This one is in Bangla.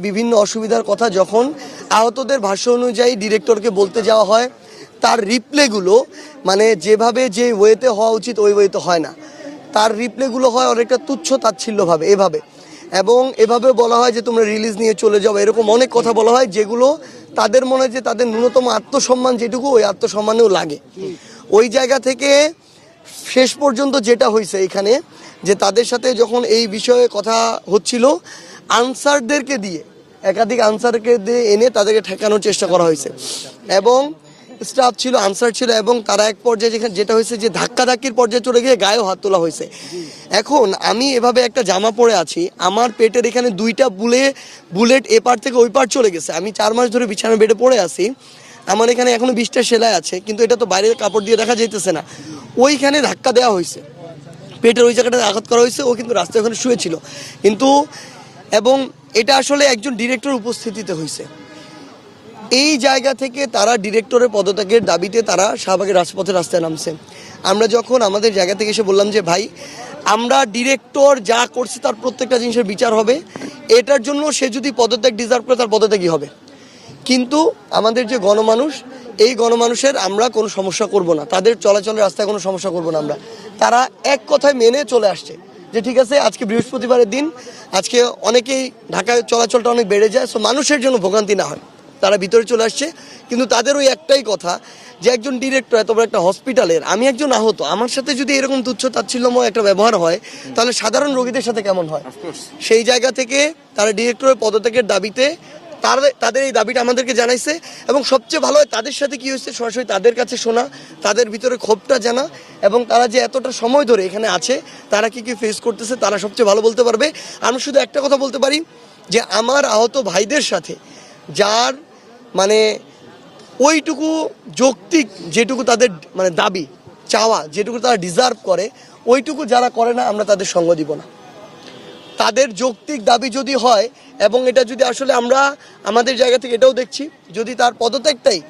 বিভিন্ন অসুবিধার কথা যখন আহতদের ভাষ্য অনুযায়ী ডিরেক্টরকে বলতে যাওয়া হয়, তার রিপ্লেগুলো মানে যেভাবে যে ওয়েতে হওয়া উচিত ওই ওয়েতে হয় না। তার রিপ্লেগুলো হয় অনেকটা তুচ্ছ তাচ্ছিল্যভাবে এভাবে, এবং এভাবে বলা হয় যে তোমরা রিলিজ নিয়ে চলে যাও, এরকম অনেক কথা বলা হয় যেগুলো তাদের মনে হয় যে তাদের ন্যূনতম আত্মসম্মান যেটুকু ওই আত্মসম্মানেও লাগে। ওই জায়গা থেকে শেষ পর্যন্ত যেটা হয়েছে এখানে, যে তাদের সাথে যখন এই বিষয়ে কথা হচ্ছিল, আনসারদেরকে দিয়ে একাধিক আনসারকে দিয়ে এনে তাদেরকে ঠেকানোর চেষ্টা করা হয়েছে, এবং স্টাফ ছিল, আনসার ছিল, এবং তারা এক পর্যায়ে যেখানে যেটা হয়েছে যে ধাক্কাধাক্কির পর্যায়ে চলে গিয়ে গায়েও হাত তোলা হয়েছে। এখন আমি এভাবে একটা জামা পরে আছি, আমার পেটের এখানে 2টা বুলেট এপার থেকে ওই পার চলে গেছে, আমি 4 মাস ধরে বিছানা বেডে পড়ে আছি, আমার এখানে এখনো 20টা সেলাই আছে, কিন্তু এটা তো বাইরের কাপড় দিয়ে দেখা যাইতেছে না। ওইখানে ধাক্কা দেওয়া হয়েছে, পেটের ওই জায়গাটা আঘাত করা হয়েছে, ও কিন্তু রাস্তায় ওখানে শুয়েছিল কিন্তু, এবং এটা আসলে একজন ডিরেক্টর উপস্থিতিতে হয়েছে। এই জায়গা থেকে তারা ডিরেক্টরের পদত্যাগের দাবিতে তারা শাহবাগের রাজপথে রাস্তায় নামছে। আমরা যখন আমাদের জায়গা থেকে এসে বললাম যে ভাই, আমরা ডিরেক্টর যা করছি তার প্রত্যেকটা জিনিসের বিচার হবে, এটার জন্য সে যদি পদত্যাগ ডিজার্ভ করে তার পদত্যাগই হবে, কিন্তু আমাদের যে গণমানুষ, এই গণমানুষের আমরা কোনো সমস্যা করব না, তাদের চলাচলের রাস্তায় কোনো সমস্যা করব না আমরা। তারা এক কথায় মেনে চলে আসছে যে ঠিক আছে, আজকে বৃহস্পতিবারের দিন, আজকে অনেকেই ঢাকায় চলাচলটা অনেক বেড়ে যায়, সো মানুষের জন্য ভোগান্তি না হয়, তারা ভিতরে চলে আসছে। কিন্তু তাদের ওই একটাই কথা যে একজন ডিরেক্টর এত বড় একটা হসপিটালের, আমি একজন আহত, আমার সাথে যদি এরকম তুচ্ছ তাচ্ছিল্যময় একটা ব্যবহার হয় তাহলে সাধারণ রোগীদের সাথে কেমন হয়। সেই জায়গা থেকে তারা ডিরেক্টরের পদত্যাগের দাবিতে তাদের এই দাবিটা আমাদেরকে জানাইছে, এবং সবচেয়ে ভালো হয় তাদের সাথে কি হয়েছে সরাসরি তাদের কাছে শোনা, তাদের ভিতরে ক্ষোভটা জানা, এবং তারা যে এতটা সময় ধরে এখানে আছে তারা কি কি ফেস করতেছে তারা সবচেয়ে ভালো বলতে পারবে। আমি শুধু একটা কথা বলতে পারি যে আমার আহত ভাইদের সাথে যার মানে ওইটুকু যৌক্তিক যেটুকু তাদের মানে দাবি চাওয়া, যেটুকু তারা ডিজার্ভ করে, ওইটুকু যারা করে না আমরা তাদের সঙ্গ দিব না। তাদের যৌক্তিক দাবি যদি হয়, এবং এটা যদি আসলে আমরা আমাদের জায়গা থেকে এটাও দেখছি, যদি তার পদত্যাগটাই